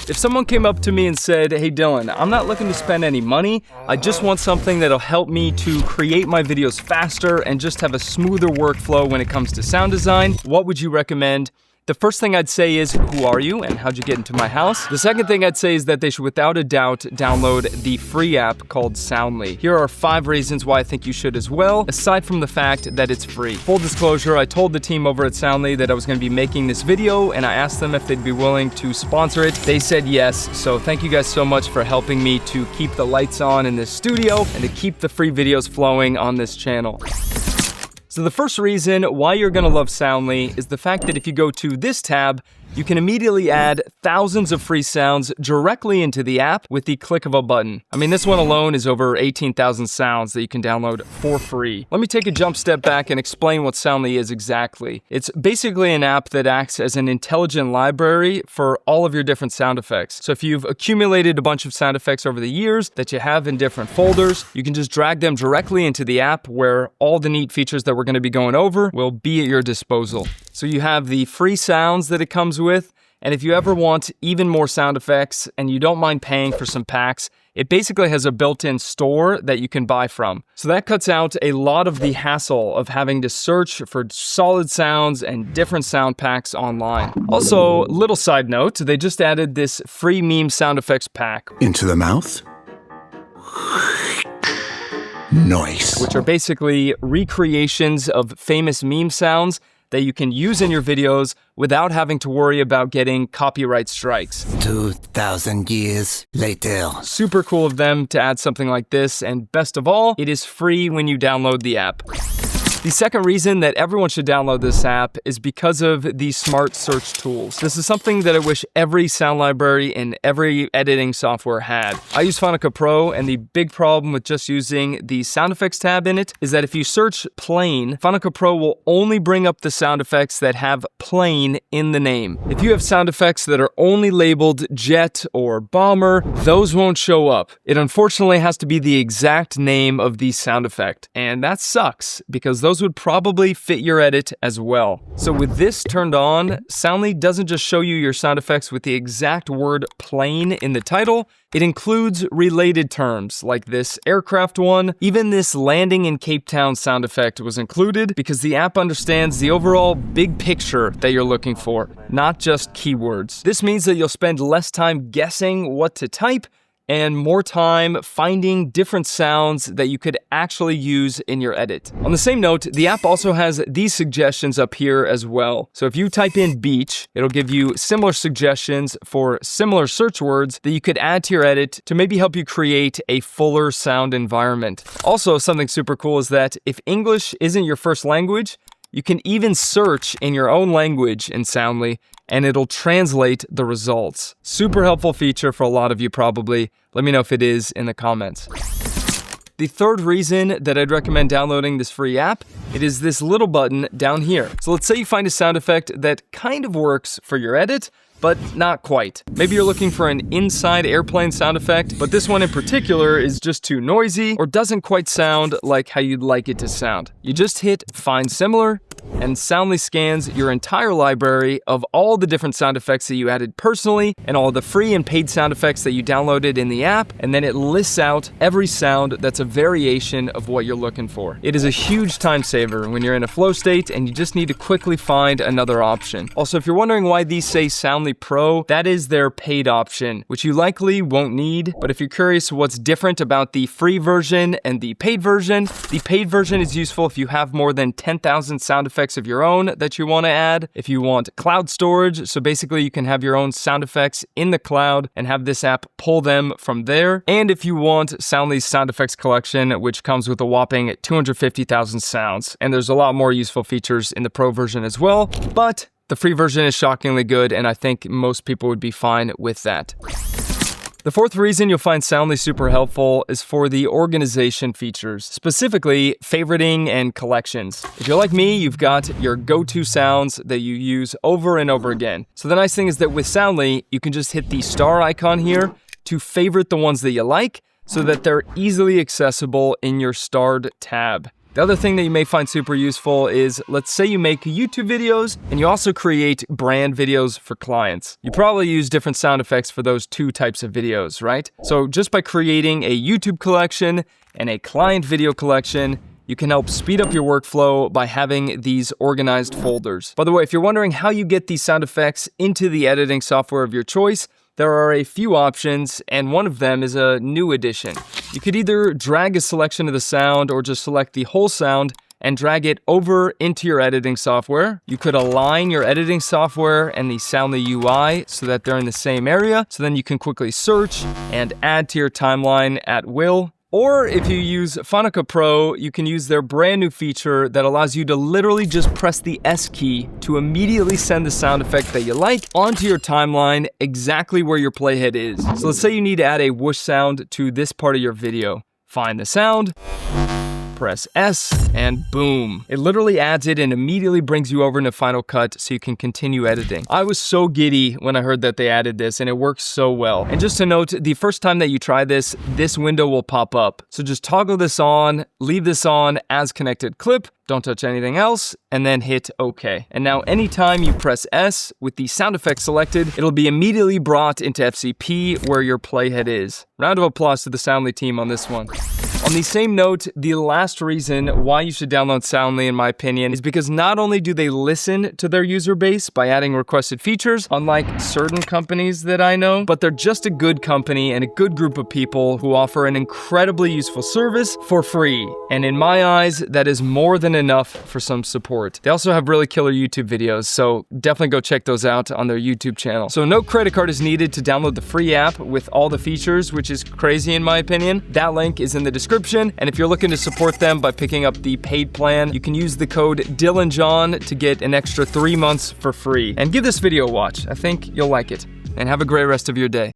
If someone came up to me and said, hey Dylan, I'm not looking to spend any money, I just want something that'll help me to create my videos faster and just have a smoother workflow when it comes to sound design, what would you recommend? The first thing I'd say is, who are you and how'd you get into my house? The second thing I'd say is that they should without a doubt download the free app called Soundly. Here are 5 reasons why I think you should as well, aside from the fact that it's free. Full disclosure, I told the team over at Soundly that I was going to be making this video and I asked them if they'd be willing to sponsor it. They said yes, so thank you guys so much for helping me to keep the lights on in this studio and to keep the free videos flowing on this channel. So the first reason why you're gonna love Soundly is the fact that if you go to this tab, you can immediately add thousands of free sounds directly into the app with the click of a button. I mean, this one alone is over 18,000 sounds that you can download for free. Let me take a jump step back and explain what Soundly is exactly. It's basically an app that acts as an intelligent library for all of your different sound effects. So if you've accumulated a bunch of sound effects over the years that you have in different folders, you can just drag them directly into the app where all the neat features that we're gonna be going over will be at your disposal. So you have the free sounds that it comes with, and if you ever want even more sound effects and you don't mind paying for some packs, it basically has a built-in store that you can buy from. So that cuts out a lot of the hassle of having to search for solid sounds and different sound packs online. Also, little side note, they just added this free meme sound effects pack. Into the mouth? Nice. Which are basically recreations of famous meme sounds that you can use in your videos without having to worry about getting copyright strikes. 2,000 years later. Super cool of them to add something like this, and best of all, it is free when you download the app. The second reason that everyone should download this app is because of the smart search tools. This is something that I wish every sound library and every editing software had. I use Final Cut Pro, and the big problem with just using the sound effects tab in it is that if you search plain, Final Cut Pro will only bring up the sound effects that have plain in the name. If you have sound effects that are only labeled jet or bomber, those won't show up. It unfortunately has to be the exact name of the sound effect, and that sucks because those would probably fit your edit as well. So with this turned on, Soundly doesn't just show you your sound effects with the exact word plain in the title, it includes related terms like this aircraft one. Even this landing in Cape Town sound effect was included because the app understands the overall big picture that you're looking for, not just keywords. This means that you'll spend less time guessing what to type and more time finding different sounds that you could actually use in your edit. On the same note, the app also has these suggestions up here as well. So if you type in beach, it'll give you similar suggestions for similar search words that you could add to your edit to maybe help you create a fuller sound environment. Also, something super cool is that if English isn't your first language, you can even search in your own language in Soundly, and it'll translate the results. Super helpful feature for a lot of you probably. Let me know if it is in the comments. The third reason that I'd recommend downloading this free app, it is this little button down here. So let's say you find a sound effect that kind of works for your edit, but not quite. Maybe you're looking for an inside airplane sound effect, but this one in particular is just too noisy or doesn't quite sound like how you'd like it to sound. You just hit Find Similar, and Soundly scans your entire library of all the different sound effects that you added personally and all the free and paid sound effects that you downloaded in the app, and then it lists out every sound that's a variation of what you're looking for. It is a huge time saver when you're in a flow state and you just need to quickly find another option. Also, if you're wondering why these say Soundly Pro, that is their paid option, which you likely won't need, but if you're curious what's different about the free version and the paid version is useful if you have more than 10,000 sound effects of your own that you want to add. If you want cloud storage, so basically you can have your own sound effects in the cloud and have this app pull them from there. And if you want Soundly's sound effects collection, which comes with a whopping 250,000 sounds. And there's a lot more useful features in the pro version as well, but the free version is shockingly good, and I think most people would be fine with that. The fourth reason you'll find Soundly super helpful is for the organization features, specifically favoriting and collections. If you're like me, you've got your go-to sounds that you use over and over again. So the nice thing is that with Soundly, you can just hit the star icon here to favorite the ones that you like so that they're easily accessible in your starred tab. The other thing that you may find super useful is, let's say you make YouTube videos and you also create brand videos for clients. You probably use different sound effects for those two types of videos, right? So just by creating a YouTube collection and a client video collection, you can help speed up your workflow by having these organized folders. By the way, if you're wondering how you get these sound effects into the editing software of your choice, there are a few options, and one of them is a new addition. You could either drag a selection of the sound or just select the whole sound and drag it over into your editing software. You could align your editing software and the Soundly UI so that they're in the same area, so then you can quickly search and add to your timeline at will. Or if you use Final Cut Pro, you can use their brand new feature that allows you to literally just press the S key to immediately send the sound effect that you like onto your timeline exactly where your playhead is. So let's say you need to add a whoosh sound to this part of your video. Find the sound, press S, and boom. It literally adds it and immediately brings you over into Final Cut so you can continue editing. I was so giddy when I heard that they added this, and it works so well. And just to note, the first time that you try this, this window will pop up. So just toggle this on, leave this on as connected clip, don't touch anything else, and then hit OK. And now anytime you press S with the sound effect selected, it'll be immediately brought into FCP where your playhead is. Round of applause to the Soundly team on this one. On the same note, the last reason why you should download Soundly, in my opinion, is because not only do they listen to their user base by adding requested features, unlike certain companies that I know, but they're just a good company and a good group of people who offer an incredibly useful service for free. And in my eyes, that is more than enough for some support. They also have really killer YouTube videos, so definitely go check those out on their YouTube channel. So no credit card is needed to download the free app with all the features, which is crazy in my opinion. That link is in the description. And if you're looking to support them by picking up the paid plan, you can use the code DylanJohn to get an extra 3 months for free. And give this video a watch. I think you'll like it. And have a great rest of your day.